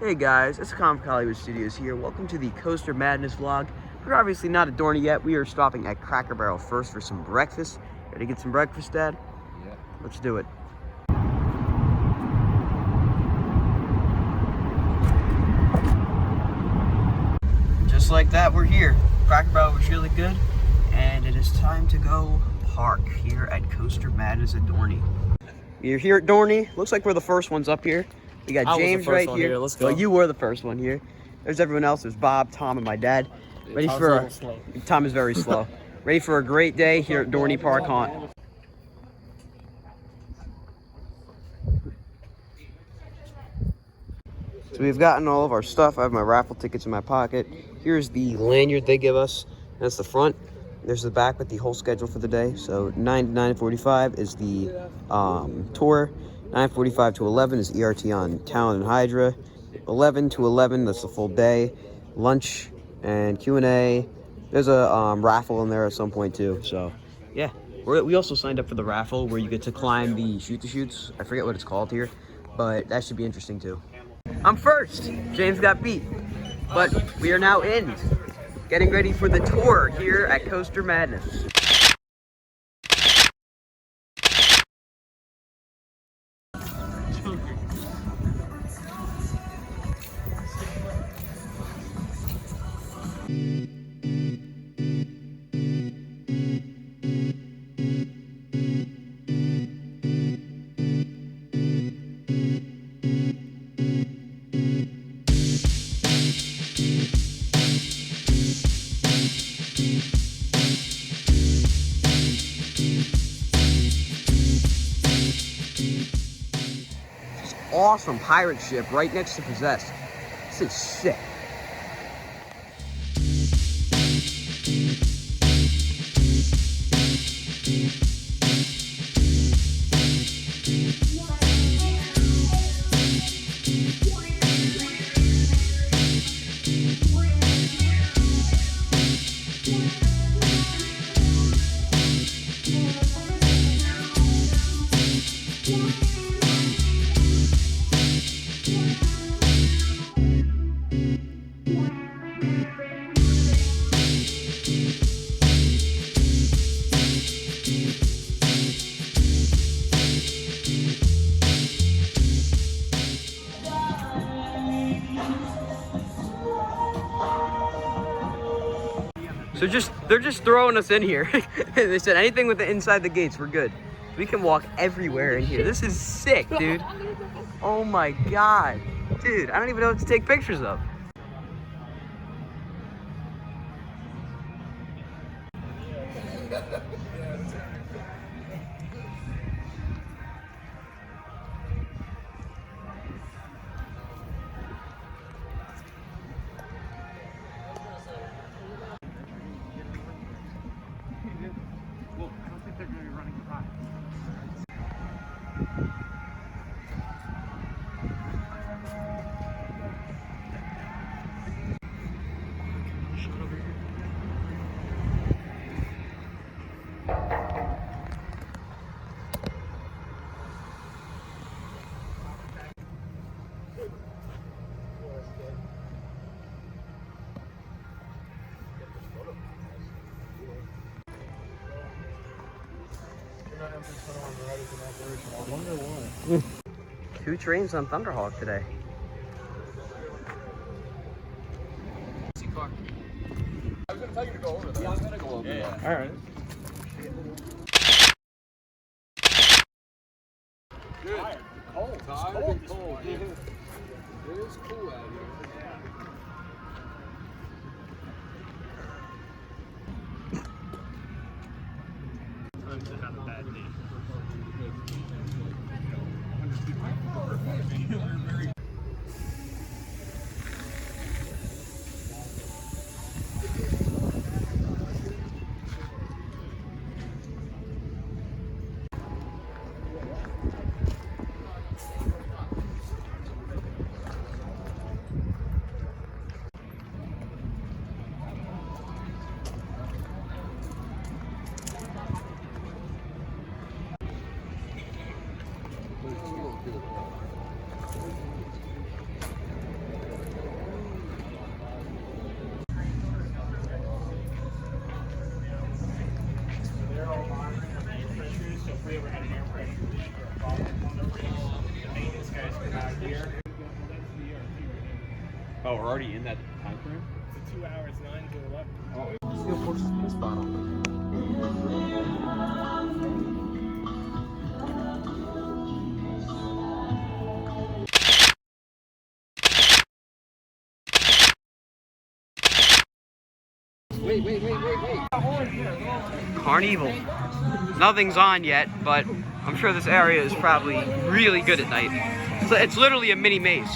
Hey guys, it's Coliwood Studios here. Welcome to the Coaster Madness vlog. We're obviously not at Dorney yet. We are stopping at Cracker Barrel first for some breakfast. Ready to get some breakfast, Dad? Yeah. Let's do it. Just like that, we're here. Cracker Barrel was really good, and it is time to go park here at Coaster Madness at Dorney. We're here at Dorney. Looks like we're the first ones up here. We got James right here. Let's go. Well, you were the first one here. There's everyone else. There's Bob, Tom, and my dad. Ready Tom's for a little slow. Tom is very slow. Ready for a great day here at Dorney Park Haunt. So we've gotten all of our stuff. I have my raffle tickets in my pocket. Here's the lanyard they give us. That's the front. There's the back with the whole schedule for the day. So 9 to 9:45 is the tour. 9:45 to 11 is ERT on Talon and Hydra. 11 to 11, that's the full day. Lunch and Q&A. There's a raffle in there at some point too. So yeah, we also signed up for the raffle where you get to climb the shoot-the-chutes. I forget what it's called here, but that should be interesting too. I'm first. James got beat, but we are now in. Getting ready for the tour here at Coaster Madness. Awesome pirate ship right next to Possessed. This is sick. So they're just throwing us in here. They said anything with the inside the gates, we're good. We can walk everywhere in here. This is sick, dude. Oh my God. Dude, I don't even know what to take pictures of. Two trains on Thunderhawk today. I was going to tell you to go over there. Yeah, I'm going to go over there. All right. Good. Cold. It's cold. It is cool out here. Oh, we're already in that time frame? It's 2 hours, 9 to 11. Oh, Steel Force is this bottle. Wait. Carnival. Nothing's on yet, but I'm sure this area is probably really good at night. So it's literally a mini maze.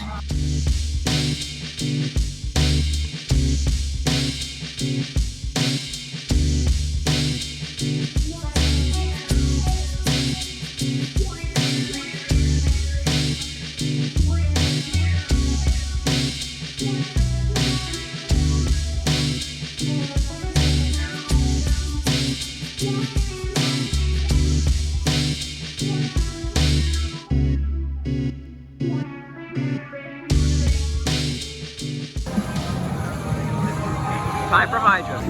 Time for Hydra.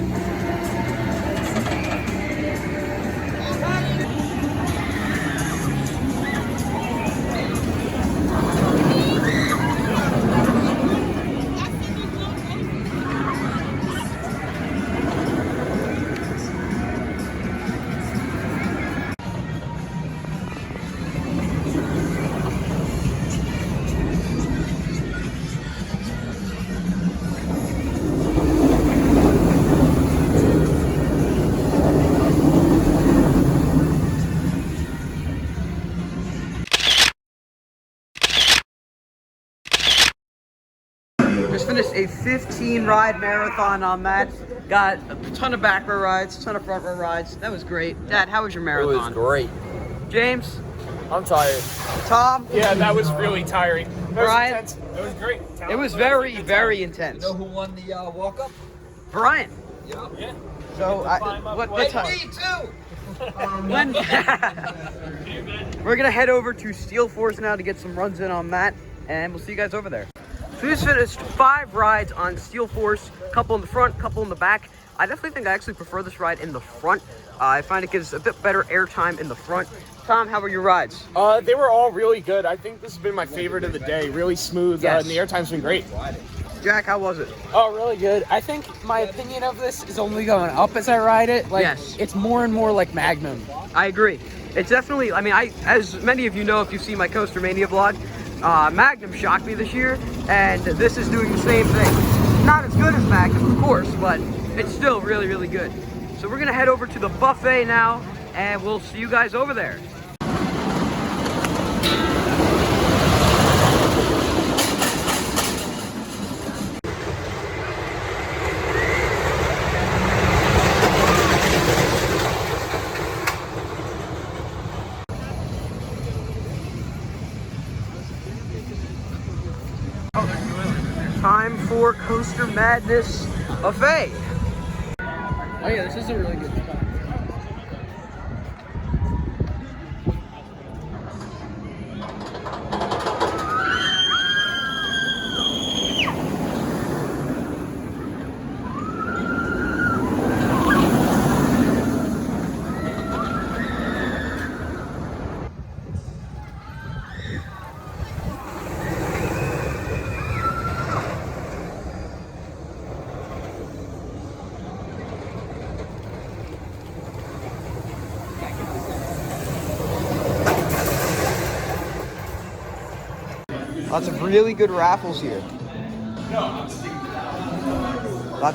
Just finished a 15 ride marathon on that. Got a ton of back row rides, a ton of front row rides. That was great. Dad, how was your marathon? It was great. James? I'm tired. Tom? Yeah, that was really tiring. That Brian? was intense. It was great. It was very intense. You know who won the walk-up? Brian. Yeah. So, what time? Me too! When we're gonna head over to Steel Force now to get some runs in on that, and we'll see you guys over there. So we just finished 5 rides on Steel Force, couple in the front, couple in the back. I definitely think I actually prefer this ride in the front. I find it gives a bit better airtime in the front. Tom, how were your rides? They were all really good. I think this has been my favorite of the day. Really smooth, Yes. and the airtime's been great. Jack, how was it? Oh, really good. I think my opinion of this is only going up as I ride it. Like, Yes. It's more and more like Magnum. I agree. It's definitely, I mean, as many of you know if you've seen my Coaster Mania vlog, Magnum shocked me this year, and this is doing the same thing. Not as good as Magnum, of course, but it's still really good. So we're gonna head over to the buffet now, and we'll see you guys over there. Time for Coaster Madness Buffet. Oh yeah, this is a really good spot. Lots of really good raffles here. Lots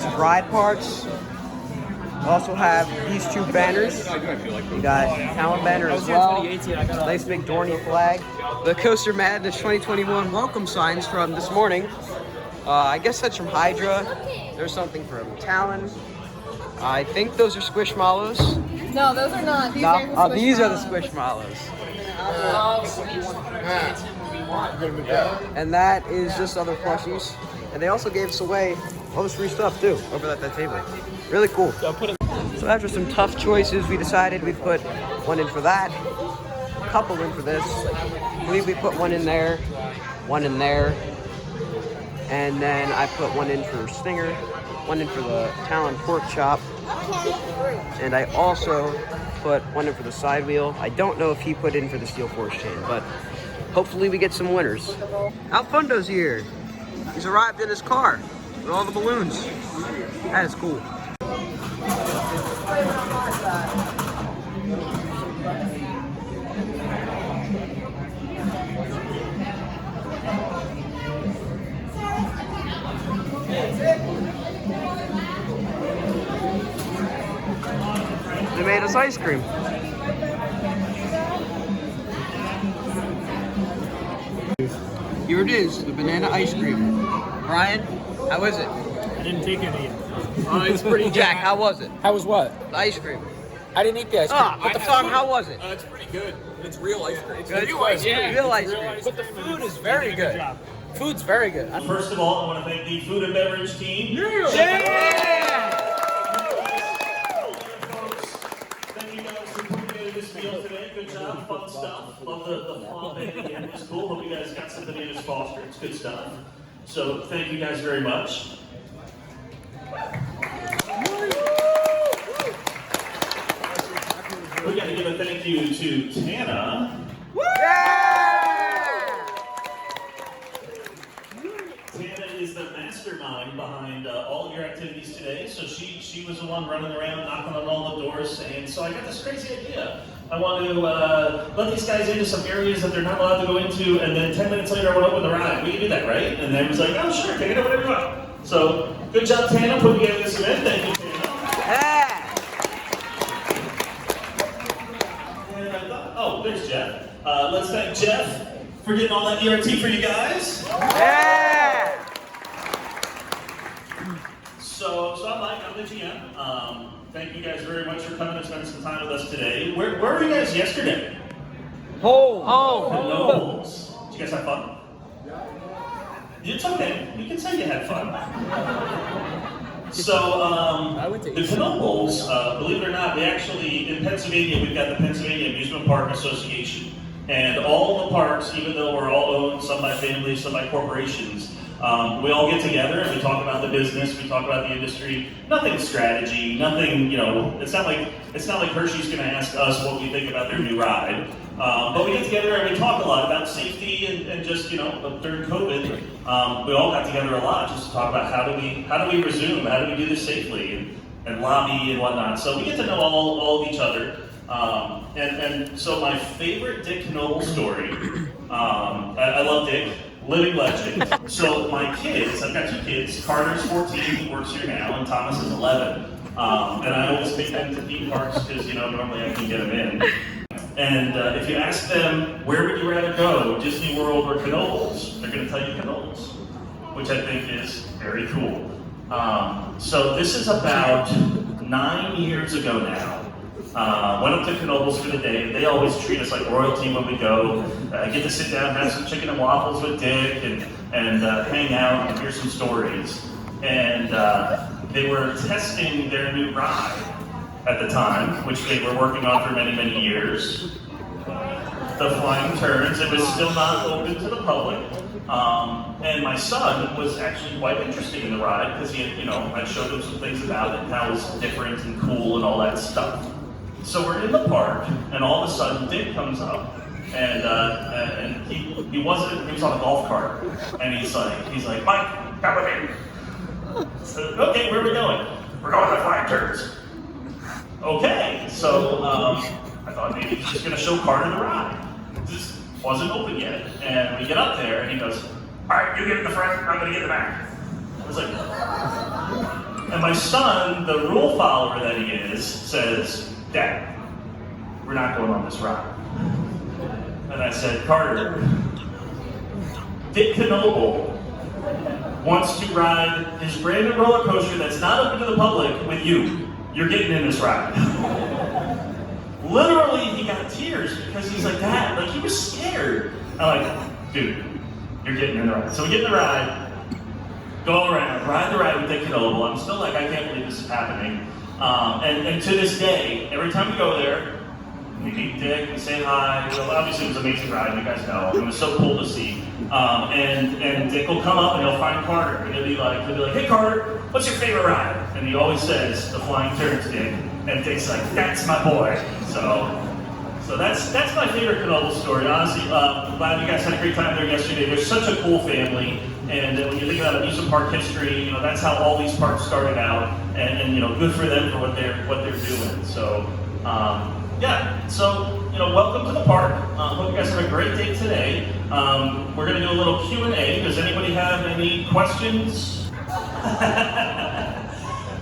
of ride parts. We also have these 2 banners. You got Talon banner as well. Nice big Dorney flag. The Coaster Madness 2021 welcome signs from this morning. I guess that's from Hydra. There's something from Talon. I think those are Squishmallows. No, those are not. These are the Oh, these are the Squishmallows. Squishmallows. And that is just other plushies. And they also gave us away all this free stuff too, over at that table. Really cool. So after some tough choices, we decided we'd put one in for that, a couple in for this. I believe we put one in there, and then I put one in for Stinger, one in for the Talon pork chop, and I also put one in for the side wheel. I don't know if he put in for the Steel Force chain, but hopefully we get some winners. Alfundo's here. He's arrived in his car with all the balloons. That is cool. They made us ice cream. Here it is, the banana ice cream. Brian, how is it? I didn't take any yet. It's pretty Jack, how was it? How was what? The ice cream. I didn't eat the ice cream. Ah, what the fuck? How was it? It's pretty good. It's real ice cream. Good. Real ice cream. Real ice cream. But the food is very good. Food's very good. First of all, I want to thank the food and beverage team. Thank you guys for putting together this meal today. Good job, fun stuff. Love the flan at the end. It's cool. Hope you guys got some bananas Foster. It's good stuff. So thank you guys very much. We got to give a thank you to Tana. Tana is the mastermind behind all of your activities today. So she was the one running around, knocking on all the doors, saying, so I got this crazy idea. I want to let these guys into some areas that they're not allowed to go into, and then 10 minutes later I want to open the ride. We can do that, right? And then was like, oh sure, Tana, whatever you want. So good job, Tana, putting together this event. Thank you, Tana. And I thought, oh, there's Jeff. Let's thank Jeff for getting all that ERT for you guys. So I'm Mike, I'm the GM. Thank you guys very much for coming and spending some time with us today. Where were you guys yesterday? Holes. Did you guys have fun? It's okay. You can say you had fun. So, the Canobles, believe it or not, they actually, in Pennsylvania, we've got the Pennsylvania Amusement Park Association. And all the parks, even though we're all owned, some by families, some by corporations, we all get together and we talk about the business, we talk about the industry. Nothing strategy, nothing, it's not like Hershey's gonna ask us what we think about their new ride. But we get together and we talk a lot about safety and just, during COVID, we all got together a lot just to talk about how do we resume, how do we do this safely and lobby and whatnot. So we get to know all of each other. And so my favorite Dick Knoll story, I love Dick, living legend. So my kids, I've got two kids, Carter's 14, he works here now, and Thomas is 11. And I always take them to theme parks because, normally I can get them in. And if you ask them, where would you rather go, Disney World or Canobles, they're going to tell you Canobles, which I think is very cool. So this is about 9 years ago now. Went up to Canobles for the day. They always treat us like royalty when we go. Get to sit down, have some chicken and waffles with Dick, and hang out and hear some stories. And they were testing their new ride at the time, which they were working on for many, many years. The Flying Turns. It was still not open to the public. And my son was actually quite interested in the ride because he had, I showed him some things about it and how it was different and cool and all that stuff. So we're in the park, and all of a sudden Dick comes up, and he was on a golf cart, and he's like, Mike, come with me. So, okay, where are we going? We're going to Flying Turns. Okay, so I thought maybe he's just gonna show Carter the ride. This wasn't open yet, and we get up there, and he goes, all right, you get in the front, I'm gonna get in the back. I was like, and my son, the rule follower that he is, says, Dad, we're not going on this ride. And I said, Carter, Dick Knoll wants to ride his brand new roller coaster that's not open to the public with you. You're getting in this ride. Literally, he got tears because he's like, Dad, like he was scared. I'm like, dude, you're getting in the ride. So we get in the ride, go around, ride the ride with Dick Knoll. I'm still like, I can't believe this is happening. And to this day, every time we go there, we meet Dick, we say hi. Obviously, it was an amazing ride, you guys know. It was so cool to see. And Dick will come up and he'll find Carter. And he'll be like, hey Carter, what's your favorite ride? And he always says, the Flying Turns, Dick. And Dick's like, that's my boy. So that's my favorite Knoebel story. Honestly, glad you guys had a great time there yesterday. They're such a cool family, and when you think about amusement park history, you know, that's how all these parks started out, and you know, good for them for what they're doing. So yeah, so you know, welcome to the park. Hope you guys have a great day today. We're gonna do a little Q&A. Does anybody have any questions?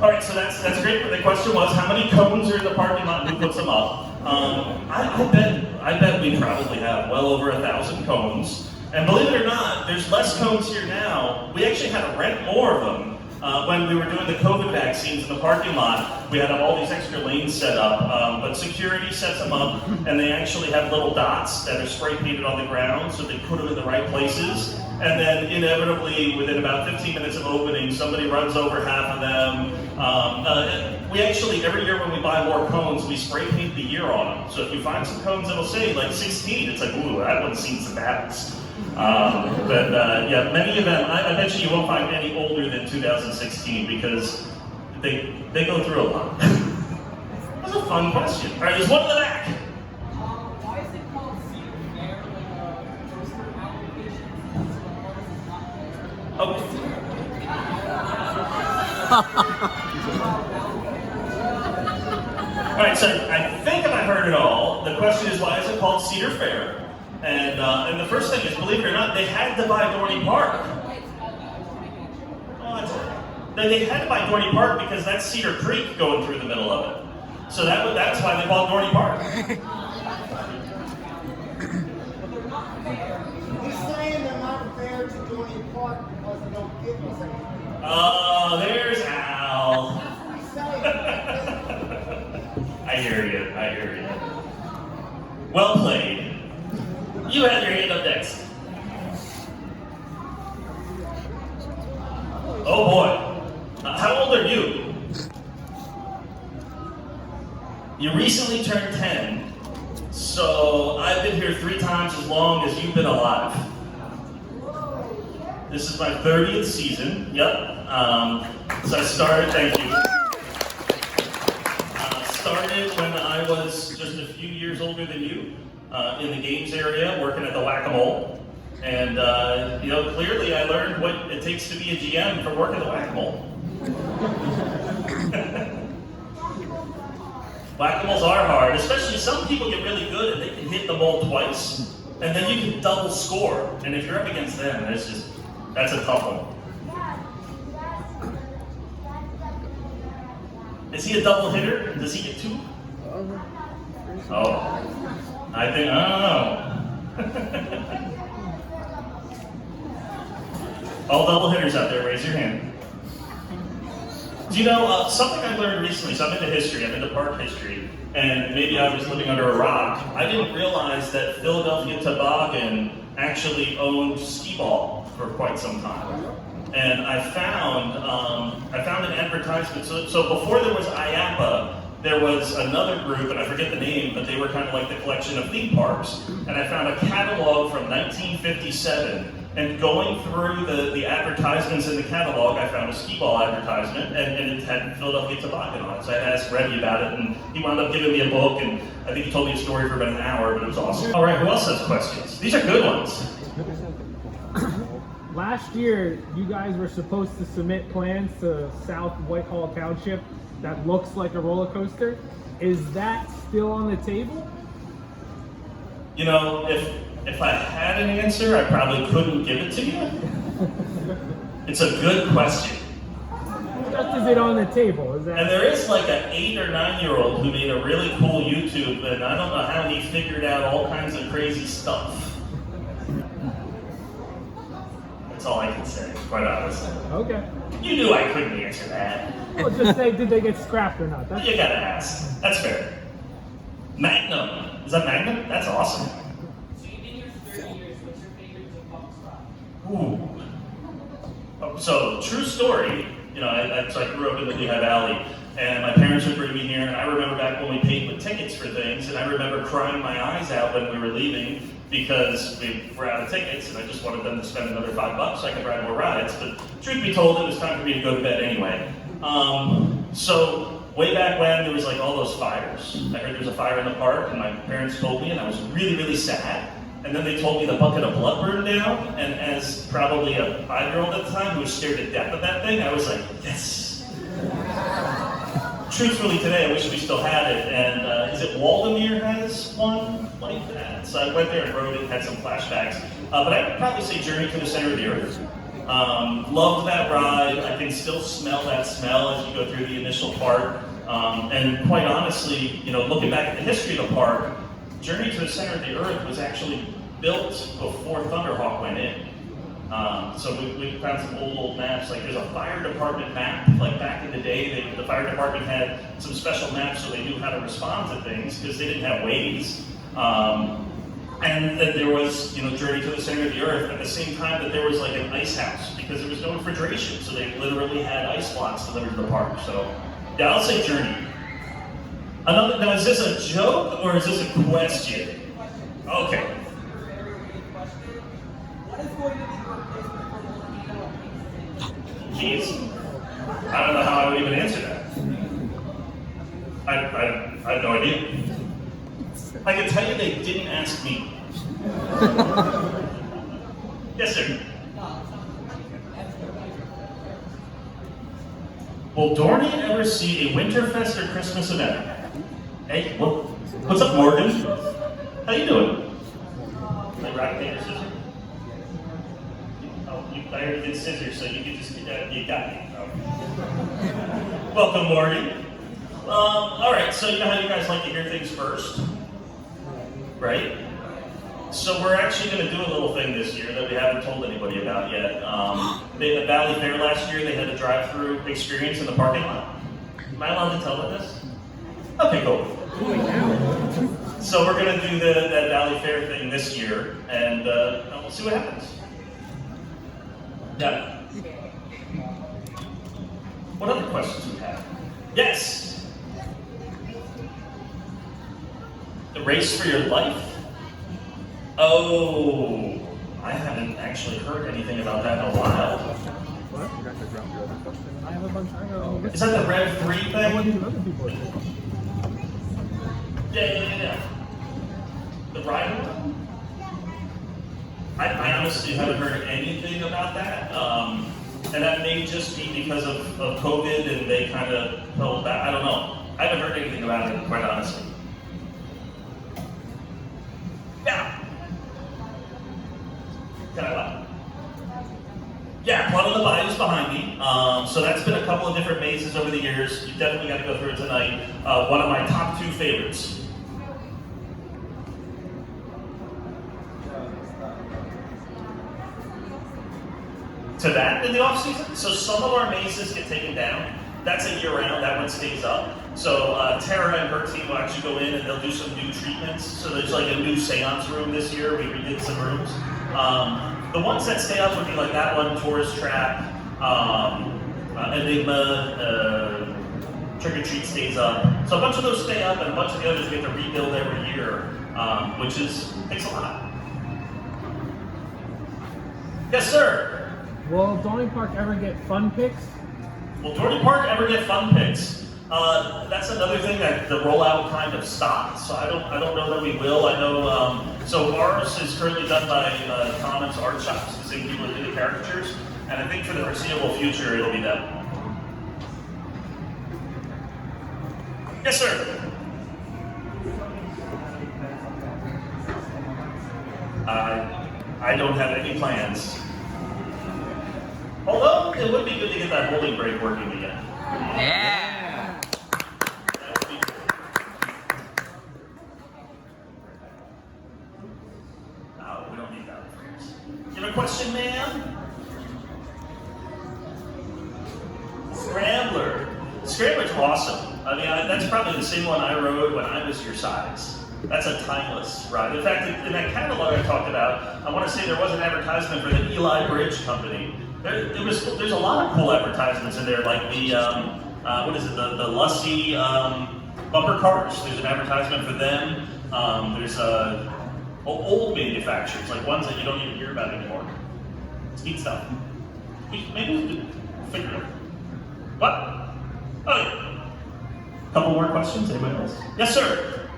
All right, so that's great. But the question was, how many cones are in the parking lot and who puts them up? I bet we probably have well over 1,000 cones. And believe it or not, there's less cones here now. We actually had to rent more of them when we were doing the COVID vaccines in the parking lot. We had all these extra lanes set up, but security sets them up, and they actually have little dots that are spray painted on the ground, so they put them in the right places. And then inevitably, within about 15 minutes of opening, somebody runs over half of them. We actually, every year when we buy more cones, we spray paint the year on them. So if you find some cones that'll say like 16, it's like, ooh, that one's seen some battles. Yeah, many of them, I bet you won't find any older than 2016 because they go through a lot. That's a fun question. All right, there's one in the back. Why is it called Cedar Fair? Like All right, so I think if I heard it all, the question is, why is it called Cedar Fair? And the first thing is, believe it or not, they had to buy Dorney Park. They had to buy Dorney Park because that's Cedar Creek going through the middle of it. So that's why they called Dorney Park. He's saying they're not fair to Dorney Park because they don't give us anything. Oh, there's Al. I hear you. Well played. You had your hand up next. Oh boy. How old are you? You recently turned 10. So I've been here 3 times as long as you've been alive. This is my 30th season. Yep. So I started, thank you. Started when I was just a few years older than you, in the games area, working at the Whack-A-Mole. And you know, clearly I learned what it takes to be a GM from working at the Whack-A-Mole. Whack-A-Moles are hard, especially some people get really good and they can hit the mole twice, and then you can double score. And if you're up against them, that's a tough one. Is he a double hitter? Does he get 2? Oh, I don't know. All double hitters out there, raise your hand. Do you know, something I learned recently, so I'm into history, I'm into park history, and maybe I was living under a rock. I didn't realize that Philadelphia Toboggan actually owned skee-ball for quite some time. And I found an advertisement. So before there was IAPA, there was another group, and I forget the name, but they were kind of like the collection of theme parks. And I found a catalog from 1957. And going through the advertisements in the catalog, I found a skee-ball advertisement, and it had Philadelphia Toboggan on it. So I asked Reggie about it, and he wound up giving me a book, and I think he told me a story for about an hour, but it was awesome. All right, who else has questions? These are good ones. Last year, you guys were supposed to submit plans to South Whitehall Township that looks like a roller coaster. Is that still on the table? You know, if I had an answer, I probably couldn't give it to you. It's a good question. Just is it on the table? Is that? And there is like an 8 or 9-year-old who made a really cool YouTube, and I don't know how he figured out all kinds of crazy stuff. That's all I can say, quite honestly. Okay. You knew I couldn't answer that. Well, just say, did they get scrapped or not? You gotta ask. That's fair. Magnum. Is that Magnum? That's awesome. So in your 30 years, what's your favorite football spot? Ooh. So, true story. You know, I grew up in the Lehigh Valley, and my parents would bring me here, and I remember back when we paid with tickets for things, and I remember crying my eyes out when we were leaving because we were out of tickets, and I just wanted them to spend another $5 so I could ride more rides. But truth be told, it was time for me to go to bed anyway. So way back when there was like all those fires. I heard there was a fire in the park, and my parents told me, and I was really, really sad. And then they told me the bucket of blood burned down, and as probably a 5-year-old at the time who was scared to death of that thing, I was like, yes. Truthfully, today I wish we still had it, and is it Waldemere has one like that? So I went there and rode it, had some flashbacks. But I'd probably say Journey to the Center of the Earth. Loved that ride. I can still smell that smell as you go through the initial part. And quite honestly, you know, looking back at the history of the park, Journey to the Center of the Earth was actually built before Thunderhawk went in. So we found some old maps. Like there's a fire department map. Like back in the day, the fire department had some special maps so they knew how to respond to things because they didn't have Waze. And that there was, you know, Journey to the Center of the Earth at the same time that there was like an ice house because there was no refrigeration. So they literally had ice blocks delivered to the park. So yeah, I'll say Journey. Now is this a joke or is this a question? Okay. Jeez. I don't know how I would even answer that. I have no idea. I can tell you they didn't ask me. Yes, sir. Will Dorney ever see a Winterfest or Christmas event? Hey, what's up, Morgan? How you doing? Like rock, paper, scissors? Oh, I already did scissors, so you can just you got me. Oh. Welcome, Morgan. All right, so you know how you guys like to hear things first, right? So we're actually going to do a little thing this year that we haven't told anybody about yet. They at Valley Fair last year, they had a drive-through experience in the parking lot. Am I allowed to tell them this? Okay, cool. So we're going to do that Valley Fair thing this year, and we'll see what happens. Yeah. What other questions do we have? Yes. The race for your life? Oh, I haven't actually heard anything about that in a while. I have a bunch. I know. Is that the Rev 3 thing? I want other people. Yeah. The rider one? I honestly haven't heard anything about that. And that may just be because of COVID and they kind of held back. I don't know. I haven't heard anything about it, quite honestly. Yeah. Can I laugh? Yeah, Blood on the Bayou's behind me. So that's been a couple of different mazes over the years. You definitely got to go through it tonight. One of my top 2 favorites. To that in the off season. So some of our mazes get taken down. That's a year round. That one stays up. So Tara and her team will actually go in and they'll do some new treatments. So there's like a new seance room this year. We redid some rooms. The ones that stay up would be like that one, Tourist Trap, Enigma, Trick or Treat stays up. So a bunch of those stay up, and a bunch of the others we get to rebuild every year, which takes a lot. Yes, sir. Will Dorney Park ever get fun picks? Will Dorney Park ever get fun picks? That's another thing that the rollout kind of stopped. So I don't know that we will. I know. So ours is currently done by Commons Art Shops, the same people that do the caricatures, and I think for the foreseeable future it'll be them. Yes, sir. I don't have any plans. Although, it would be good to get that holding brake working again. Yeah! That would be good. No, we don't need that. You have a question, ma'am? Scrambler's awesome. I mean, that's probably the same one I rode when I was your size. That's a timeless ride. In fact, in that catalog I talked about, I want to say there was an advertisement for the Eli Bridge Company. There's a lot of cool advertisements in there, like the the Lussie bumper cars. There's an advertisement for them. There's old manufacturers, like ones that you don't even hear about anymore. It's neat stuff. Maybe we could figure it out. What? Oh, yeah. Couple more questions, anybody else? Yes, sir.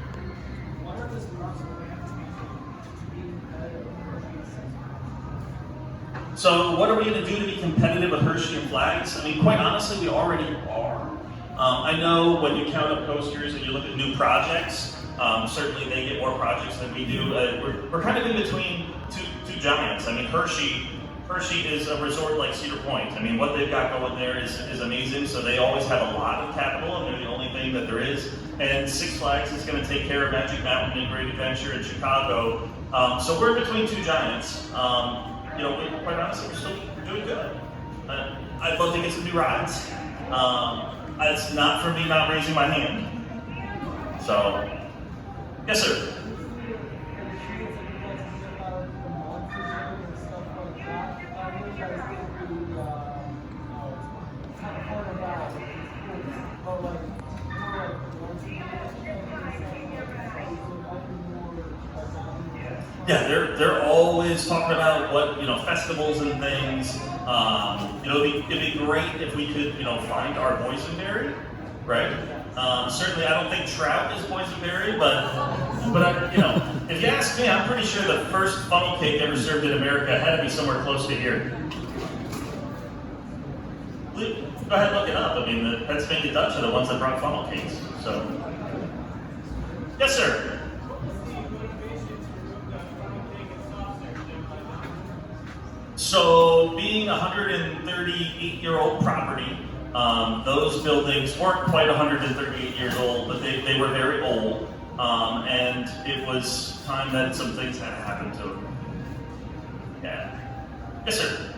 So what are we going to do to be competitive with Hershey and flags? I mean, quite honestly, we already are. I know when you count up coasters and you look at new projects, certainly they get more projects than we do. We're kind of in between two giants. I mean, Hershey is a resort like Cedar Point. I mean, what they've got going there is amazing, so they always have a lot of capital, and they're the only thing that there is. And Six Flags is going to take care of Magic Mountain and Great Adventure in Chicago. So we're in between two giants. You know, quite honestly, we're doing good. I'd love to get some new rides. It's not for me not raising my hand. So, yes, sir. Yeah, they're always talking about what, festivals and things. It'd be great if we could, find our boysenberry, right? Certainly, I don't think trout is boysenberry, but if you ask me, I'm pretty sure the first funnel cake ever served in America had to be somewhere close to here. Go ahead and look it up. I mean, the Pennsylvania Dutch are the ones that brought funnel cakes. So, yes, sir. So, being a 138-year-old property, those buildings weren't quite 138 years old, but they were very old, and it was time that some things had to happen to them. Yeah. Yes, sir.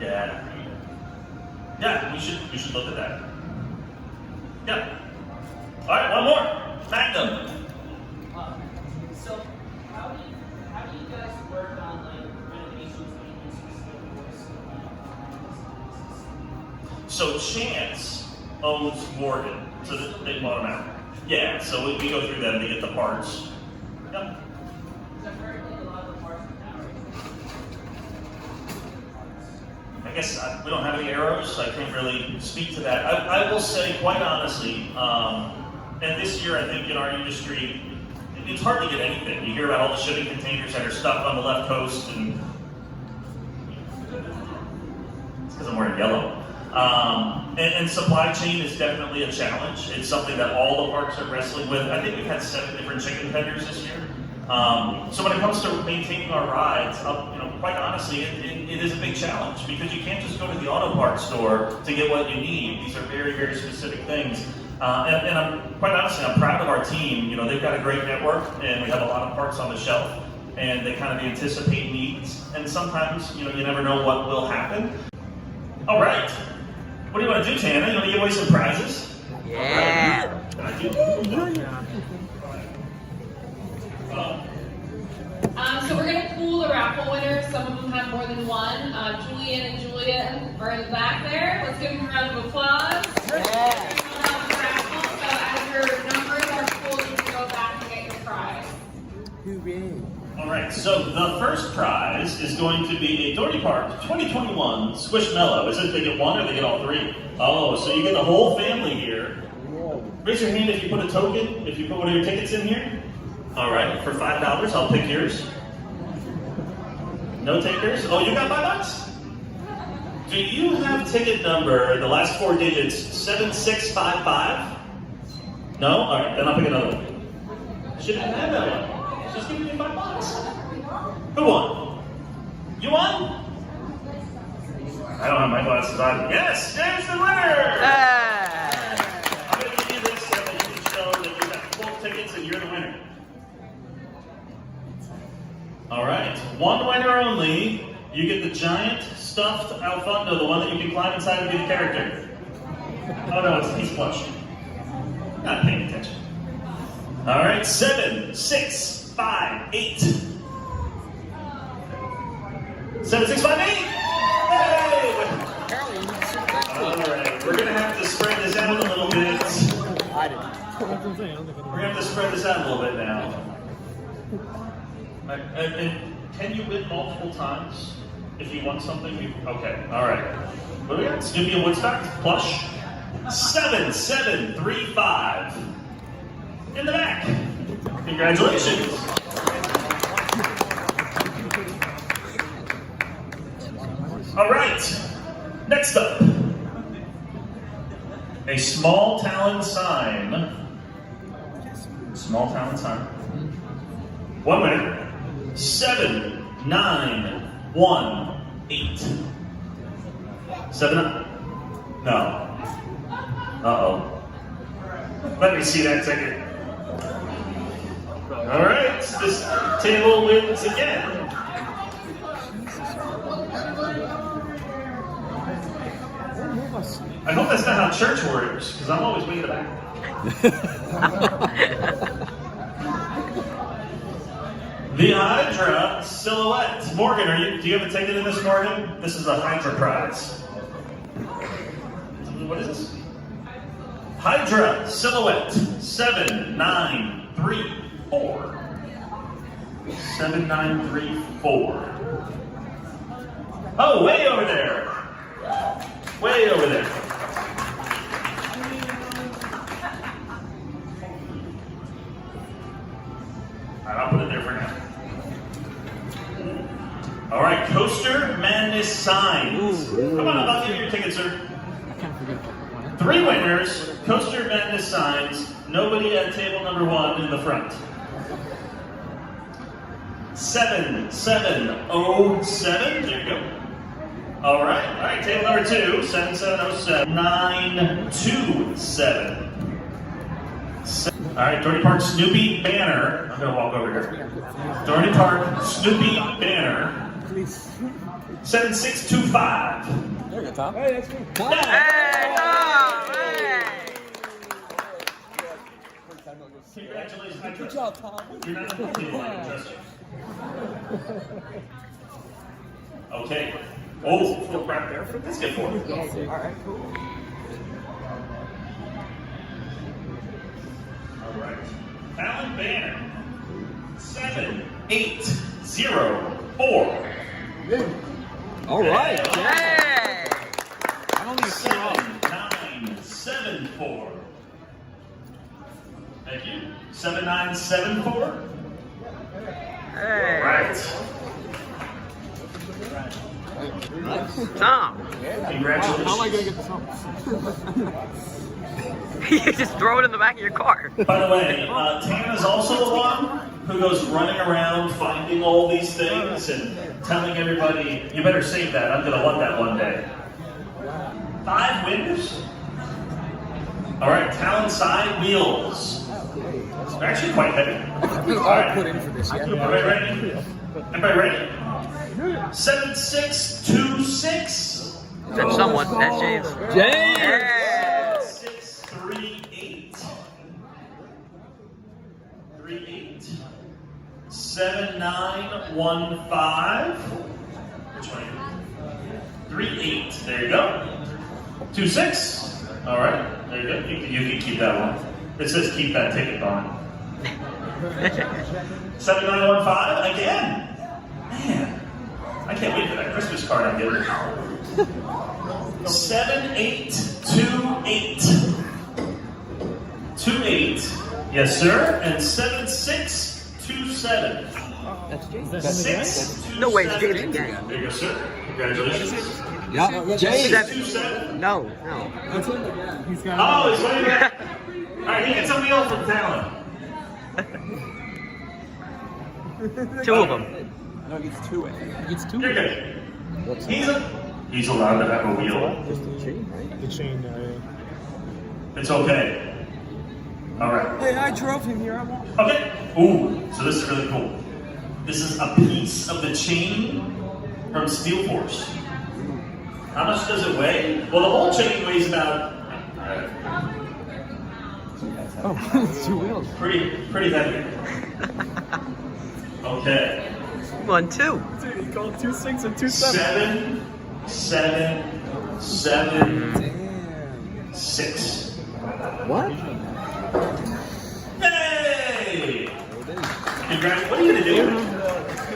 Yeah. Yeah, we should look at that. Yeah. All right, one more. Magnum. So, how do you guys work on renovations when you use Steel Force? So Chance owns Morgan, so they bought them out. Yeah, so we go through them to get the parts. Yep. I guess we don't have any arrows, so I can't really speak to that. I will say, quite honestly, and this year I think in our industry, it's hard to get anything. You hear about all the shipping containers that are stuck on the left coast, and it's because I'm wearing yellow. And supply chain is definitely a challenge. It's something that all the parks are wrestling with. I think we've had 7 different chicken vendors this year. So when it comes to maintaining our rides, quite honestly, it is a big challenge because you can't just go to the auto parts store to get what you need. These are very, very specific things. And I'm quite honestly, I'm proud of our team. They've got a great network, and we have a lot of parts on the shelf, and they kind of anticipate needs. And sometimes, you never know what will happen. All right. What do you want to do, Tana? You want to give away some prizes? Yeah. So we're going to pool the raffle winners. Some of them have more than one. Julian and Julia are in the back there. Let's give them a round of applause. Yeah. Raffle. So as your numbers are pooled, you can go back and get your prize. All right, so the first prize is going to be a Dorney Park 2021 Squishmallow. Is it they get one or they get all 3? Oh, so you get the whole family here. Raise your hand if you put a token, if you put one of your tickets in here. All right, for $5, I'll pick yours. No takers? Oh, you got $5? Do you have ticket number, the last 4 digits, 7655? No? All right, then I'll pick another one. Shouldn't have had that one. Just give me $5. Who won? You won? I don't have my glasses on. Yes, there's the winner! I'm going to give you this so that you can show that you got full tickets and you're the winner. All right, one winner only. You get the giant stuffed Alfundo, the one that you can climb inside and be the character. Oh no, he's plush. Not paying attention. All right, 7, 6, 5, 8. 7, 6, 5, 8. Hey! All right, we're gonna have to spread this out a little bit. We're gonna have to spread this out a little bit now. Can you win multiple times? If you won something, okay, all right. What do we got? Snoopy and Woodstock, plush. 7735. In the back. Congratulations. All right, next up. A small Talon sign. Small Talon sign. One winner. 7918. 7. No. Uh-oh. Let me see that ticket. All right, this table wins again. I hope that's not how church works, because I'm always way in the back. The Hydra silhouette. Morgan, do you have a ticket in this, Morgan? This is a Hydra prize. What is this? Hydra silhouette. 7934. 7934. Oh, way over there. Way over there. Alright, I'll put it there for now. Alright, Coaster Madness signs. Come on, I'll give you your ticket, sir. 3 winners, Coaster Madness signs. Nobody at table number 1 in the front. 7707. There you go. All right, table number 2, 7707, 927. All right, Dorney Park Snoopy banner. I'm gonna walk over here. Dorney Park Snoopy banner. 7625. There you go, Tom. Hey, that's me. Hey, Tom! Hey! Congratulations. Good job, Tom. You're not the only one, I trust you. Okay. Oh, full crap there. Let's get 4. All right, cool. All right. Talon banner. 7804. All right. Hey! I don't need to see all. 7974. Thank you. 7974. Hey! Right. Tom! Congratulations. How am I going to get this home? You just throw it in the back of your car. By the way, Tana's also the one who goes running around finding all these things and telling everybody, you better save that, I'm going to want that one day. 5 winners? All right, Talon side wheels. They're actually quite heavy. All right. Put in for this, yeah. Everybody ready? Everybody ready? 7626. That's someone. That's James. James! Yeah. 638. 38. 7915. Which one? 38. There you go. 26. All right. There you go. You can keep that one. It says keep that ticket on. 7915 again. Man, I can't wait for that Christmas card I'm getting. 7828. 28. Yes, sir. And 7627. That's James. 627. No way, it's James again. There you go, sir. Congratulations. Yeah, James. 627. No. That's him again. He's got Oh, he's winning that. All right, he gets a wheel from Talon. 2 of them. No, he gets 2. He gets 2. You're good. He's allowed to have a wheel. Just the chain, right? the chain. It's okay. All right. Hey, I drove him here. I won't. Okay. Ooh, so this is really cool. This is a piece of the chain from Steel Force. How much does it weigh? Well, the whole chain weighs about Oh, it's 2 wheels. pretty heavy. Okay. 1, 2. Dude, he called 2 6 and 2 7. 7, 7, 7, 6. What? Hey! Congrats. What are you gonna do?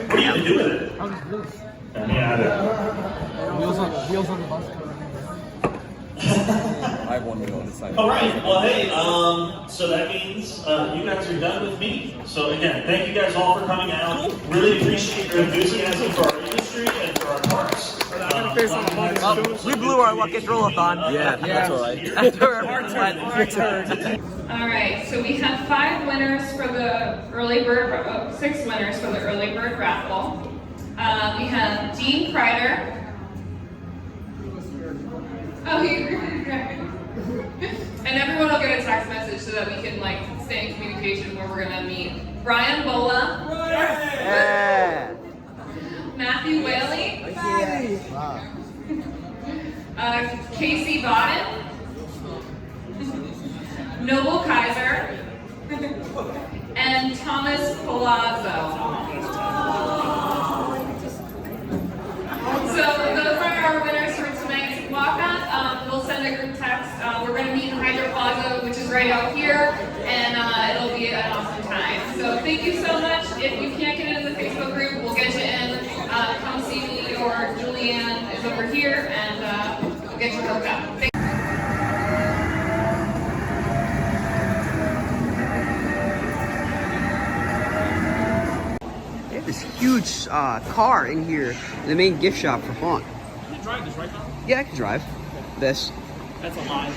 What are you gonna do with it? Yeah. Wheels on the bus. I have one wheel on this side. All right. Well, hey. So that means you guys are done with me. So again, thank you guys all for coming out. Really appreciate your enthusiasm for our industry and for our parks. We blew our Luck and Roll-a-thon. Yeah, that's all right. All right, so we have 5 winners for the early bird, 6 winners for the early bird raffle. We have Dean Kreider. Oh, and everyone will get a text message so that we can like stay in communication where we're gonna meet. Brian Bola. Yeah. Matthew Whaley. Casey Bodden. Noble Kaiser. And Thomas Palazzo. So those are our winners for tonight's walk-up. We'll send a group text. We're going to meet in Hydra Plaza, which is right out here, and it'll be an awesome time. So thank you so much. If you can't get into the Facebook group, we'll get you in. Come see me, or Julianne is over here, and we'll get you hooked up. This huge car in here in the main gift shop for Haunt. You can drive this, right, Tom? Yeah, I can drive this. That's a lie.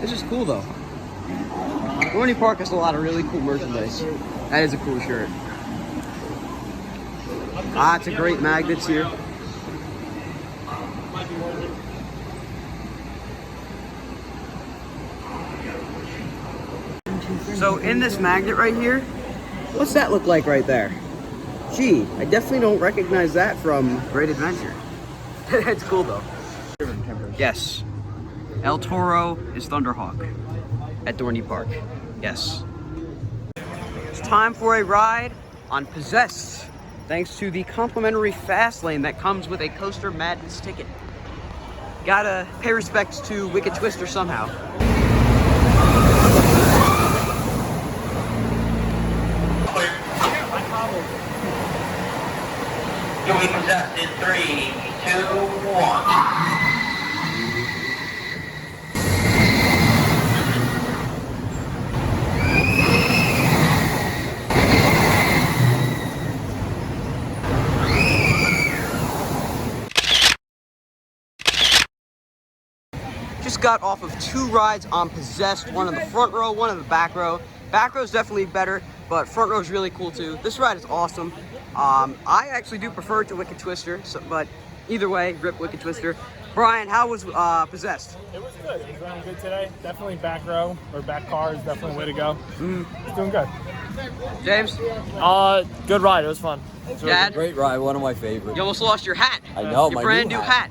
This is cool though. Dorney Park has a lot of really cool merchandise. That is a cool shirt. Lots of great magnets here. So in this magnet right here, what's that look like right there? Gee, I definitely don't recognize that from Great Adventure. That's cool though. Yes. El Toro is Thunderhawk at Dorney Park. Yes. It's time for a ride on Possessed, thanks to the complimentary fast lane that comes with a Coaster Madness ticket. Gotta pay respects to Wicked Twister somehow. You'll be possessed in 3, 2, 1. Just got off of 2 rides on Possessed, one in the front row, one in the back row. Back row is definitely better, but front row is really cool too. This ride is awesome. I actually do prefer it to Wicked Twister, but either way, rip Wicked Twister. Brian, how was Possessed? It was good. It was running good today. Definitely back row or back car is definitely the way to go. It's doing good. James? Good ride. It was fun. Dad? Great ride. One of my favorites. You almost lost your hat. I know, your my brand new new hat.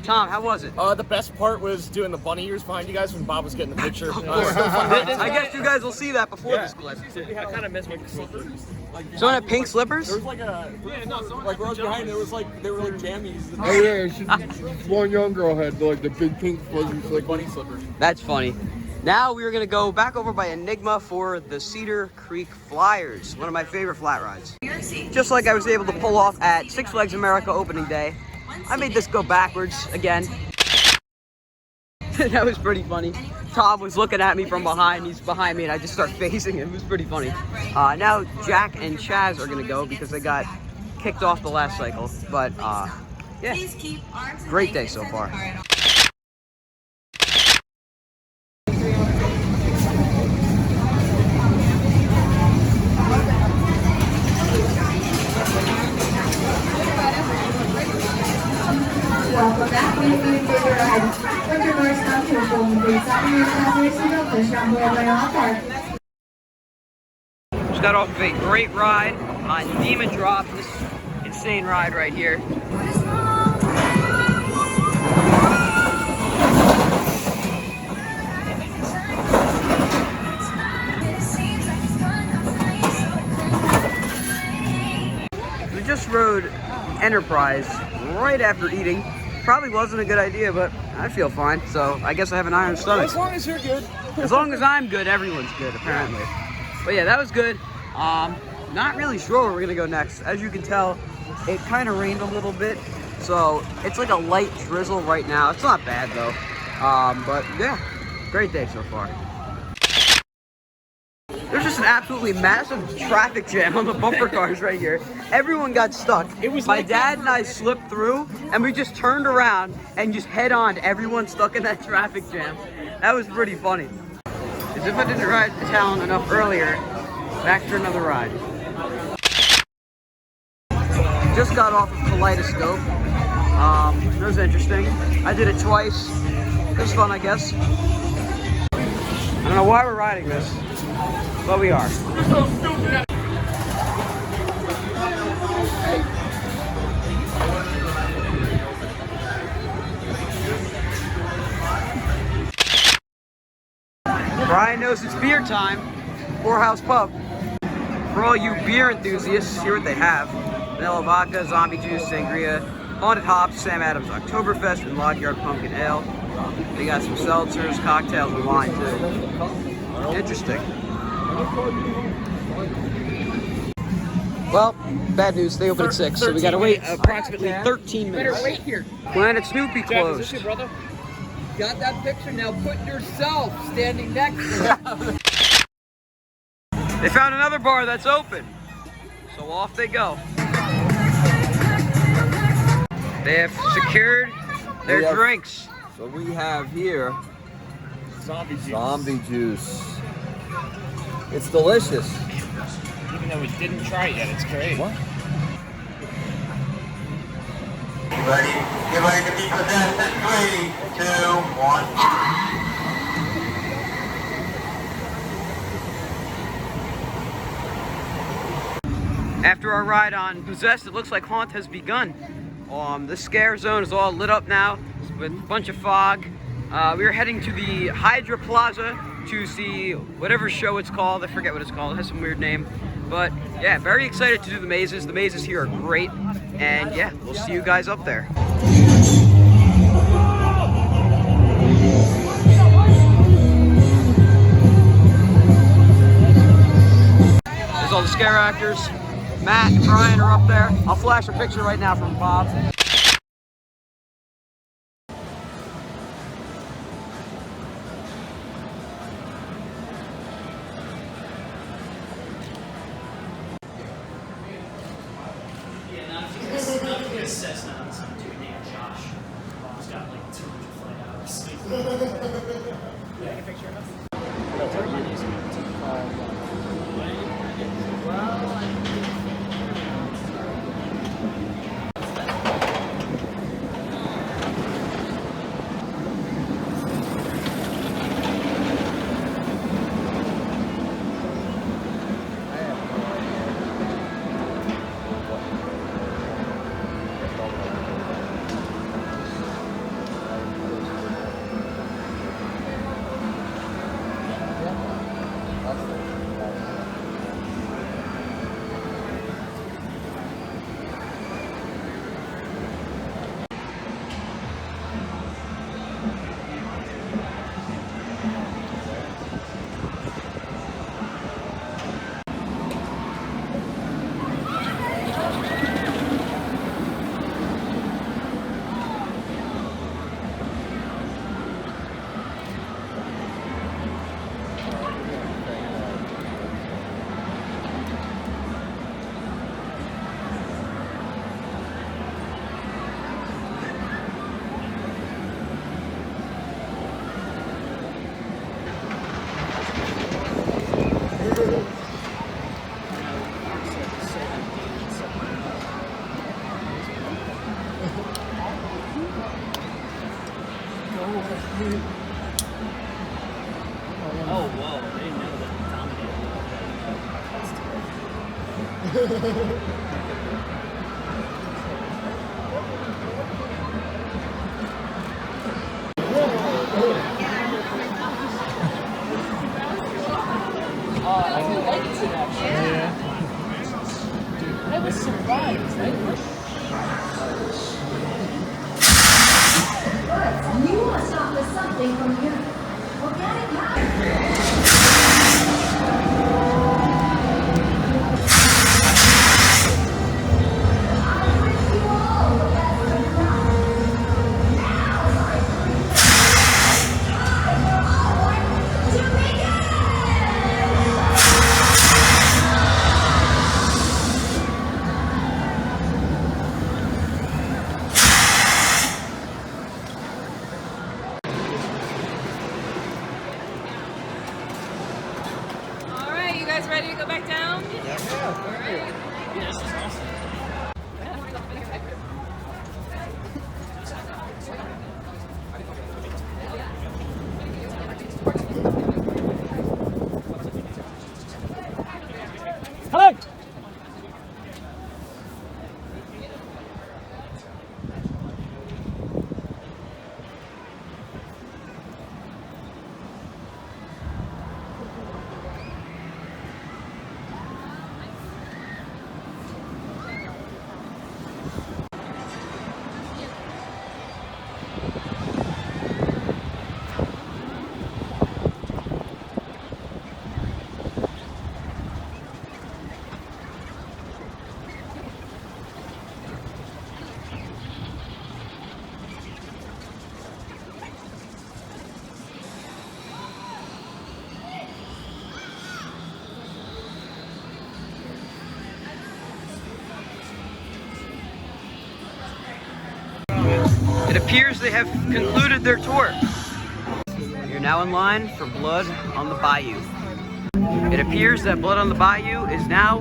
Tom, how was it? The best part was doing the bunny ears behind you guys when Bob was getting the picture. I guess you guys will see that before this clip. I kind of miss my slippers. Someone had pink slippers? There was like like where I was behind, there was like, they were like jammies. Oh yeah, one young girl had like the big pink fuzzy Like bunny slippers. That's funny. Now we're gonna go back over by Enigma for the Cedar Creek Flyers, one of my favorite flat rides. Just like I was able to pull off at Six Flags America opening day, I made this go backwards again. That was pretty funny. Tom was looking at me from behind. He's behind me and I just start facing him. It was pretty funny. Now Jack and Chaz are gonna go because they got kicked off the last cycle. But yeah, great day so far. Welcome back, please do your ride. Put your doors down to a full please. Open your passengers seat up, push down below by all park. Just got off of a great ride on Demon Drop, this insane ride right here. We just rode Enterprise right after eating. Probably wasn't a good idea, but I feel fine, so I guess I have an iron stomach. As long as you're good. As long as I'm good, everyone's good, apparently. But yeah, that was good. not really sure where we're gonna go next. As you can tell, it kind of rained a little bit, so it's like a light drizzle right now. It's not bad though, but yeah, great day so far. There's just an absolutely massive traffic jam on the bumper cars right here. Everyone got stuck. My dad and I slipped through, and we just turned around and just head on to everyone stuck in that traffic jam. That was pretty funny. As if I didn't ride the Talon enough earlier, back for another ride. Just got off of Kaleidoscope. It was interesting. I did it twice. It was fun, I guess. I don't know why we're riding this, but we are. Brian knows it's beer time. Poorhouse Pub. For all you beer enthusiasts, hear what they have. Vanilla vodka, zombie juice, sangria, haunted hops, Sam Adams Oktoberfest, and Log Yard Pumpkin Ale. They got some seltzers, cocktails, and wine too. Interesting. Well, bad news, they open at 6, so we gotta wait approximately 13 minutes. Better wait here. Planet Snoopy closed. Jack, brother? Got that picture, now put yourself standing next to it. They found another bar that's open, so off they go. They have secured their drinks. So we have here zombie juice. It's delicious. Even though we didn't try it yet, it's great. What? Get ready to be possessed in 3, 2, 1. After our ride on Possessed, it looks like Haunt has begun. The scare zone is all lit up now with a bunch of fog. We are heading to the Hydra Plaza to see whatever show it's called. I forget what it's called. It has some weird name. But yeah, very excited to do the mazes. The mazes here are great. And yeah, we'll see you guys up there. There's all the scare actors. Matt and Brian are up there. I'll flash a picture right now from Bob. Oh, whoa. I didn't know that dominated. I really liked it, actually. Yeah. I was surprised. You want to stop with something from here. Organic guys ready to go back down? Yeah. All right. Yeah, this is awesome. Hello. It appears they have concluded their tour. You're now in line for Blood on the Bayou. It appears that Blood on the Bayou is now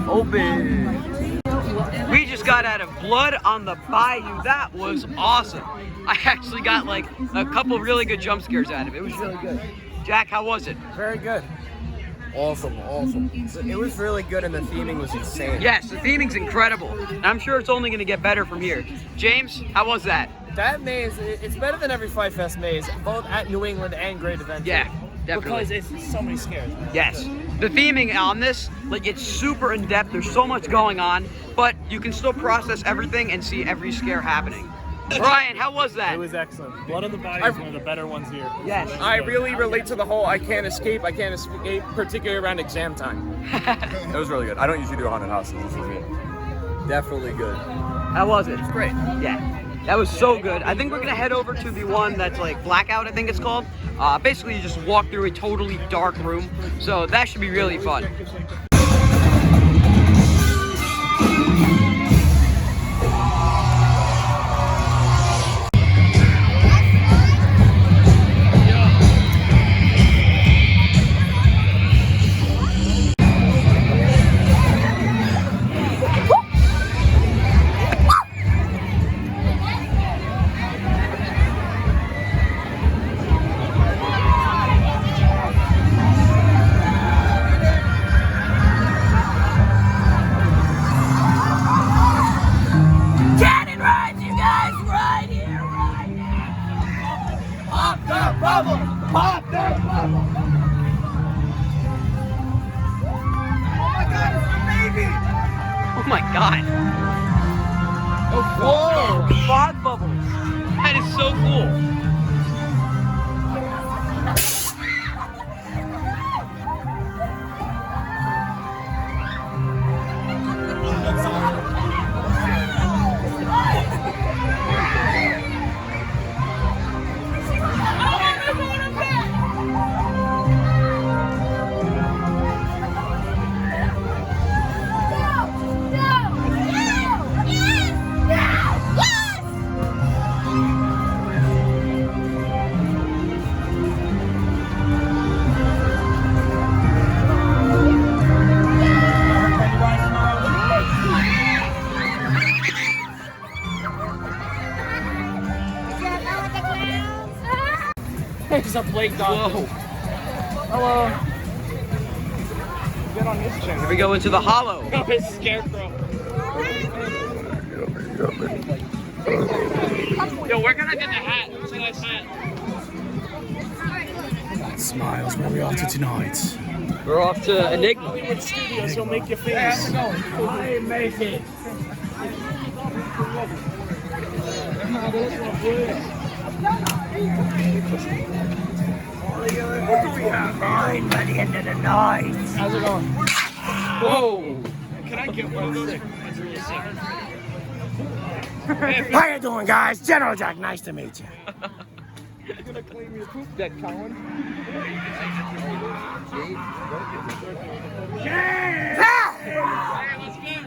open. We just got out of Blood on the Bayou. That was awesome. I actually got like a couple really good jump scares out of it. It was really good. Jack, how was it? Very good. Awesome. It was really good and the theming was insane. Yes, the theming's incredible. And I'm sure it's only going to get better from here. James, how was that? That maze, it's better than every Fight Fest maze, both at New England and Great Adventure. Yeah, definitely. Because it's so many scares. Yes. The theming on this, like, it's super in-depth. There's so much going on, but you can still process everything and see every scare happening. Ryan, how was that? It was excellent. Blood on the Bayou is one of the better ones here. Yes. I really relate to the whole I can't escape, particularly around exam time. It was really good. I don't usually do haunted houses. This was good. Definitely good. How was it? It's great. Yeah. That was so good. I think we're gonna head over to the one that's like Blackout, I think it's called. Basically, you just walk through a totally dark room. So that should be really fun. Oh my god. Oh, whoa! Fog bubbles. That is so cool. It's a Blake dog. Whoa. Hello. Get on this chair. Here we go into the hollow. Oh, it's Scarecrow. Yo, where can I get the hat? It's a nice hat. Smiles, where are we off to tonight? We're off to Enigma. Hollywood Studios, he'll make your face. I make it. What do we have mine by the end of the night? How's it going? Whoa. Can I get one of those? How you doing, guys? General Jack, nice to meet you. You're gonna claim your poop deck, Colin?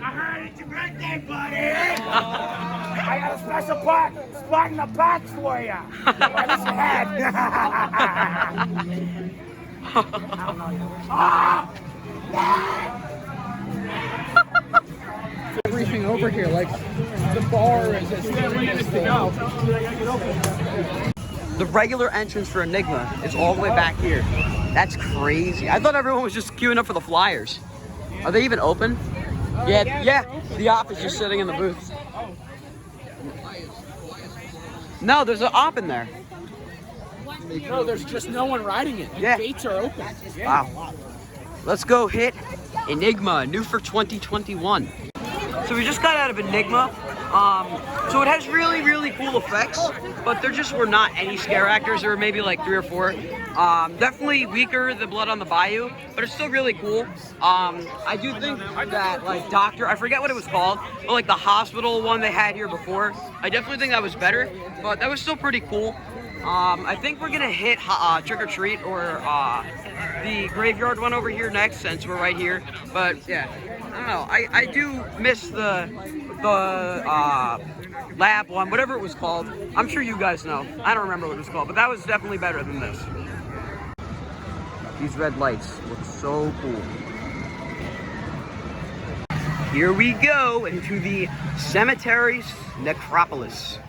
I heard it's your birthday, buddy. I got a special spot in the box for you. Right in your head. Everything over here, like the bar is just minutes to go. The regular entrance for Enigma is all the way back here. That's crazy. I thought everyone was just queuing up for the flyers. Are they even open? Yeah. The op is just sitting in the booth. No, there's an op in there. No, there's just no one riding it. The gates are open. Wow. Let's go hit Enigma, new for 2021. So we just got out of Enigma. So it has really, really cool effects, but there just were not any scare actors. There were maybe like 3 or 4. Definitely weaker than Blood on the Bayou, but it's still really cool. I do think that like I forget what it was called, but like the hospital one they had here before, I definitely think that was better, but that was still pretty cool. I think we're gonna hit Trick or Treat or the graveyard one over here next, since we're right here. But yeah, I don't know. I do miss the lab one, whatever it was called. I'm sure you guys know. I don't remember what it was called, but that was definitely better than this. These red lights look so cool. Here we go into the Cemetery's Necropolis.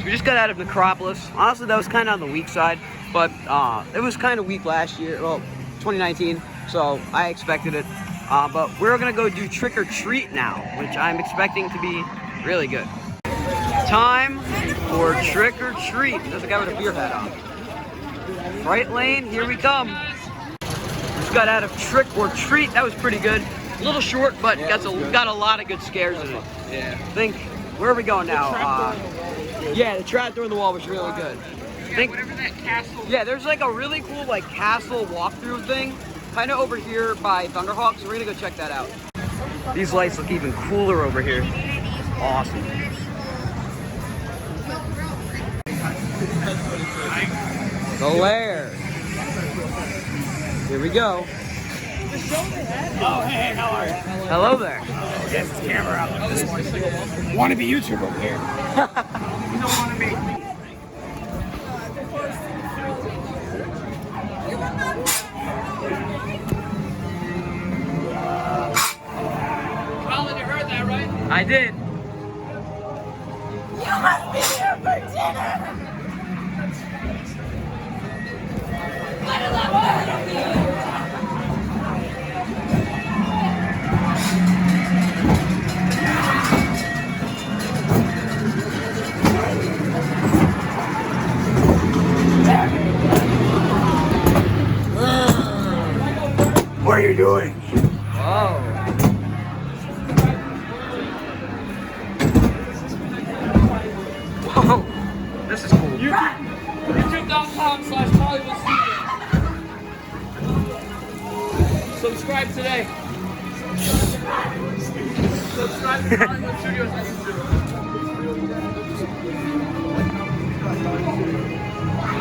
We just got out of Necropolis. Honestly, that was kind of on the weak side, but it was kind of weak last year, well, 2019, so I expected it. But we're gonna go do Trick or Treat now, which I'm expecting to be really good. Time for Trick or Treat. There's a guy with a beer hat on. Right lane, here we come. Just got out of Trick or Treat. That was pretty good. A little short, but got a lot of good scares in it. Yeah. I think, where are we going now? Yeah, the trap door in the wall was really good. Whatever that castle. Yeah, there's like a really cool like castle walkthrough thing, kind of over here by Thunderhawk, so we're gonna go check that out. These lights look even cooler over here. Awesome. The lair. Here we go. Oh, hey, how are you? Hello there. Yes, it's camera out this morning. Wannabe YouTuber over here. You don't want to be. Colin, you heard that, right? I did. You must be here for dinner. What is that? What are you doing? Whoa. Whoa. This is cool. YouTube.com/Coliwood Studios. Subscribe today. Subscribe to Coliwood Studios on YouTube.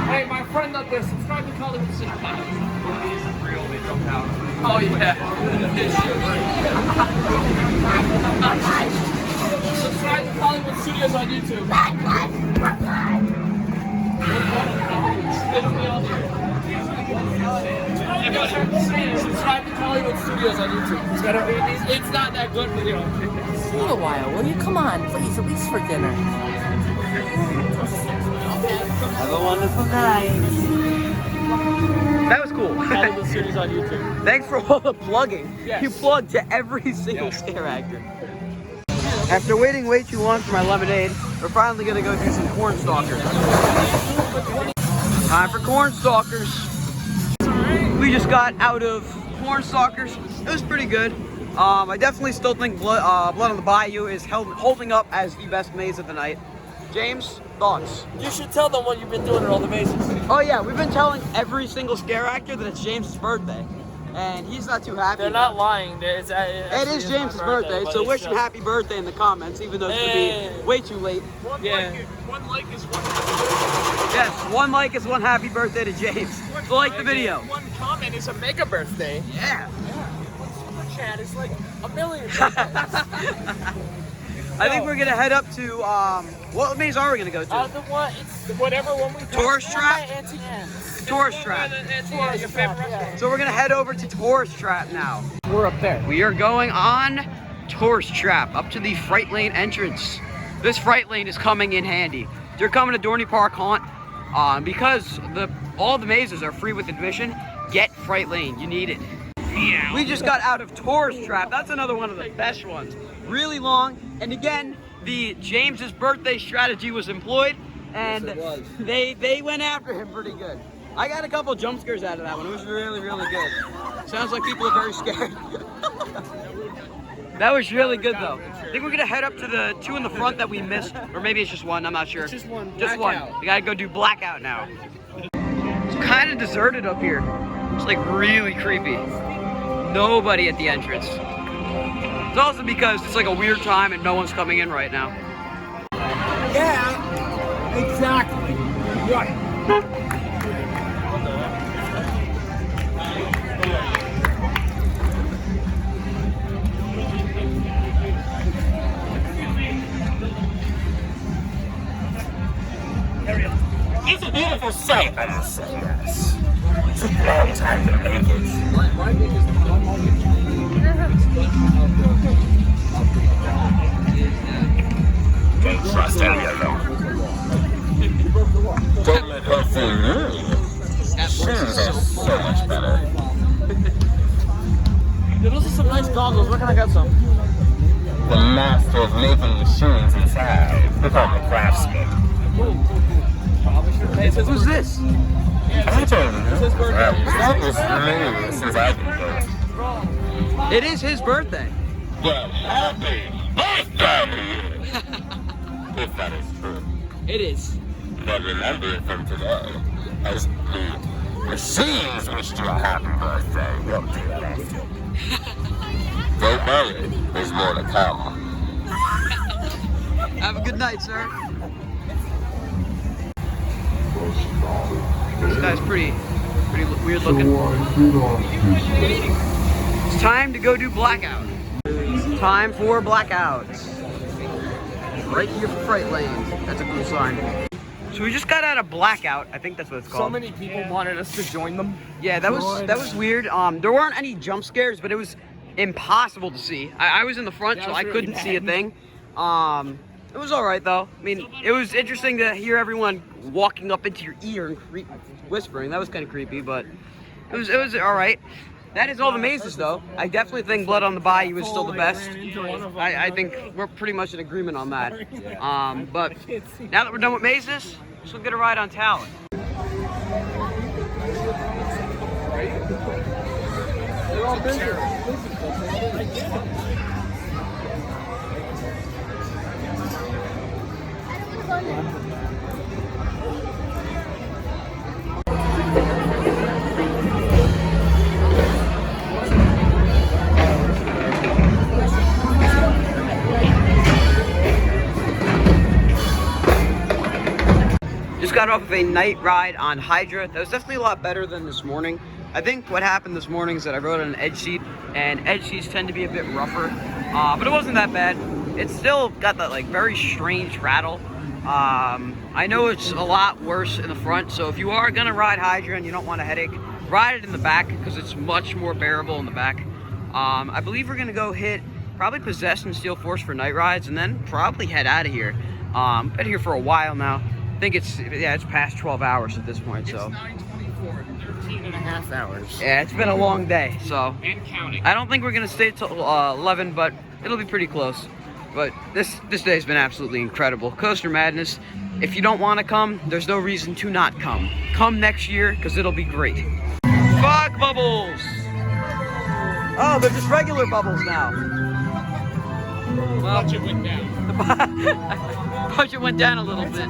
Hey, my friend up there, subscribe to Coliwood Studios. Oh yeah. Subscribe to Coliwood Studios on YouTube. Subscribe to Coliwood Studios on YouTube. It's not that good video. It's been a while. Will you come on, please, at least for dinner? Have a wonderful night. That was cool. Coliwood Studios on YouTube. Thanks for all the plugging. Yes. You plugged to every single scare actor. After waiting way too long for my lemonade, we're finally gonna go do some corn stalkers. Time for corn stalkers. We just got out of corn stalkers. It was pretty good. I definitely still think Blood on the Bayou is holding up as the best maze of the night. James, thoughts? You should tell them what you've been doing at all the mazes. Oh yeah, we've been telling every single scare actor that it's James's birthday. And he's not too happy. They're not lying. It is James's birthday, so wish him happy birthday in the comments, even though it's going to be way too late. One like is one happy birthday. Yes, 1 like is 1 happy birthday to James. So like the video. 1 comment is a mega birthday. Yeah. 1 super chat is like a million. I think we're gonna head up to what maze are we gonna go to? The one, it's whatever one we Tourist Trap? Tourist Trap. So we're gonna head over to Tourist Trap now. We're up there. We are going on Tourist Trap up to the Fright Lane entrance. This Fright Lane is coming in handy. If you're coming to Dorney Park Haunt, because all the mazes are free with admission, get Fright Lane, you need it. Yeah. We just got out of Tourist Trap. That's another one of the best ones. Really long, and again, the James's birthday strategy was employed, and they went after him pretty good. I got a couple jump scares out of that one. It was really, really good. Sounds like people are very scared. That was really good though. I think we're gonna head up to the two in the front that we missed, or maybe it's just one, I'm not sure. It's just one. Just one. We gotta go do Blackout now. It's kind of deserted up here. It's like really creepy. Nobody at the entrance. It's also because it's like a weird time and no one's coming in right now. Yeah, exactly. Right. It's a beautiful sight, I must say, yes. It's a long time to make it. Don't trust any of them. Don't let her fool you. Shoes are so much better. Those are some nice goggles. Where can I get some? The master of making machines inside. Become a craftsman. Who's this? I don't know. That was new since I've been born. It is his birthday. Well, happy birthday! If that is true. It is. But remember it from today, as the machines wished you a happy birthday. We'll do that after. Don't worry, there's more to come. Have a good night, sir. This guy's pretty weird looking. It's time to go do Blackout. Time for Blackout. Right here for Fright Lane. That's a cool sign. So we just got out of Blackout. I think that's what it's called. So many people wanted us to join them. Yeah, that was weird. There weren't any jump scares, but it was impossible to see. I was in the front, so I couldn't see a thing. It was all right though. I mean, it was interesting to hear everyone walking up into your ear and whispering. That was kind of creepy, but it was all right. That is all the mazes though. I definitely think Blood on the Bayou is still the best. I think we're pretty much in agreement on that. But now that we're done with mazes, let's go get a ride on Talon. They're all busy. Just got off of a night ride on Hydra. That was definitely a lot better than this morning. I think what happened this morning is that I rode on an edge seat, and edge seats tend to be a bit rougher, but it wasn't that bad. It's still got that like very strange rattle. I know it's a lot worse in the front, so if you are gonna ride Hydra and you don't want a headache, ride it in the back because it's much more bearable in the back. I believe we're gonna go hit probably Possessed and Steel Force for night rides, and then probably head out of here. Been here for a while now. I think it's past 12 hours at this point, so. It's 9:24, 13.5 hours. Yeah, it's been a long day, so. And counting. I don't think we're gonna stay till 11, but it'll be pretty close. But this day's been absolutely incredible. Coaster Madness. If you don't want to come, there's no reason to not come. Come next year, because it'll be great. Fog bubbles! Oh, they're just regular bubbles now. Well, budget went down. The budget went down a little bit.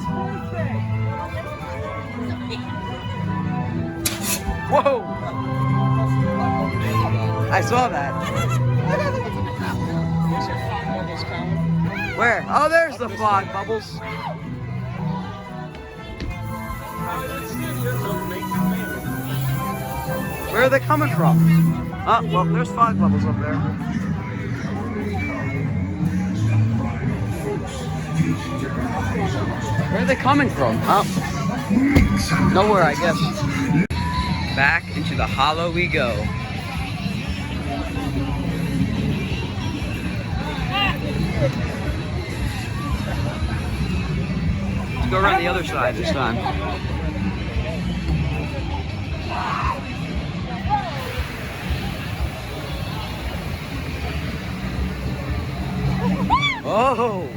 Whoa! I saw that. Where? Oh, there's the fog bubbles. Where are they coming from? Oh, well, there's fog bubbles up there. Where are they coming from? Oh, nowhere, I guess. Back into the hollow we go. Let's go around the other side this time. Oh!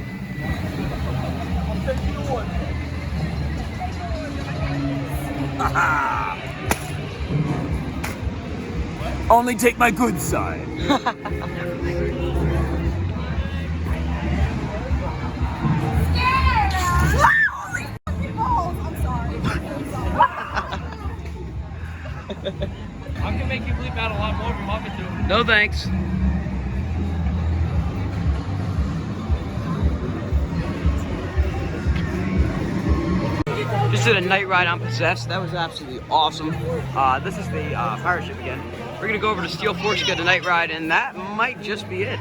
Only take my good side. I can make you bleep out a lot more if you want me to. No thanks. Just did a night ride on Possessed. That was absolutely awesome. This is the pirate ship again. We're gonna go over to Steel Force, get a night ride, and that might just be it.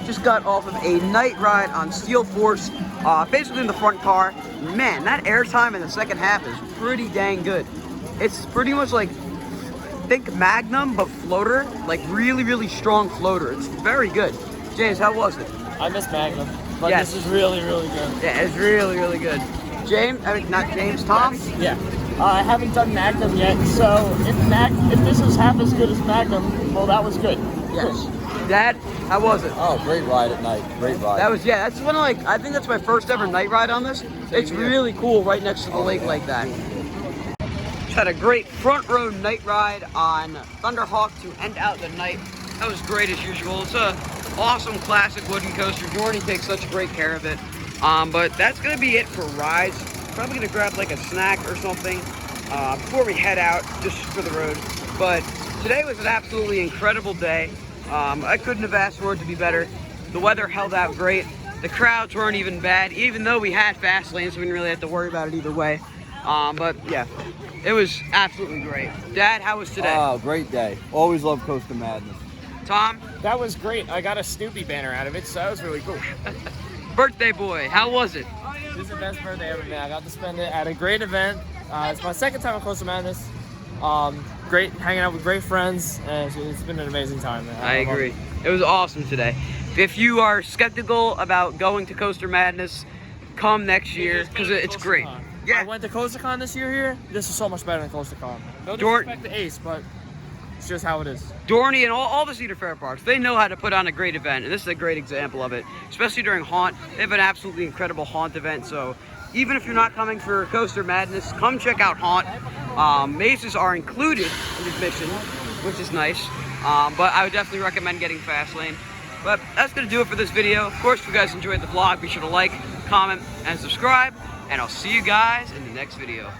Just got off of a night ride on Steel Force, basically in the front car. Man, that airtime in the second half is pretty dang good. It's pretty much like, think Magnum, but floater, like really, really strong floater. It's very good. James, how was it? I miss Magnum, but Yes. this is really, really good. Yeah, it's really, really good. James, I mean, not James, Tom? Yeah. I haven't done Magnum yet, so if this was half as good as Magnum, well, that was good. Yes. Dad, how was it? Oh, great ride at night. Great ride. That was, yeah, that's one of like, I think that's my first ever night ride on this. It's really cool right next to the lake like that. Had a great front row night ride on Thunderhawk to end out the night. That was great as usual. It's a awesome classic wooden coaster. Dorney takes such great care of it. But that's gonna be it for rides. Probably gonna grab like a snack or something before we head out just for the road. But today was an absolutely incredible day. I couldn't have asked for it to be better. The weather held out great. The crowds weren't even bad, even though we had fast lanes, so we didn't really have to worry about it either way. But yeah, it was absolutely great. Dad, how was today? Oh, great day. Always love Coaster Madness. Tom? That was great. I got a Snoopy banner out of it, so that was really cool. Birthday boy, how was it? This is the best birthday ever, man. I got to spend it at a great event. It's my second time at Coaster Madness. Great hanging out with great friends, and it's been an amazing time, man. I agree. It was awesome today. If you are skeptical about going to Coaster Madness, come next year, because it's great. Yeah. I went to CoasterCon this year here. This is so much better than CoasterCon. No disrespect to Ace, but it's just how it is. Dorney and all the Cedar Fair parks, they know how to put on a great event, and this is a great example of it. Especially during Haunt. They have an absolutely incredible Haunt event, so even if you're not coming for Coaster Madness, come check out Haunt. Mazes are included in admission, which is nice, but I would definitely recommend getting Fastlane. But that's going to do it for this video. Of course, if you guys enjoyed the vlog, be sure to like, comment, and subscribe, and I'll see you guys in the next video.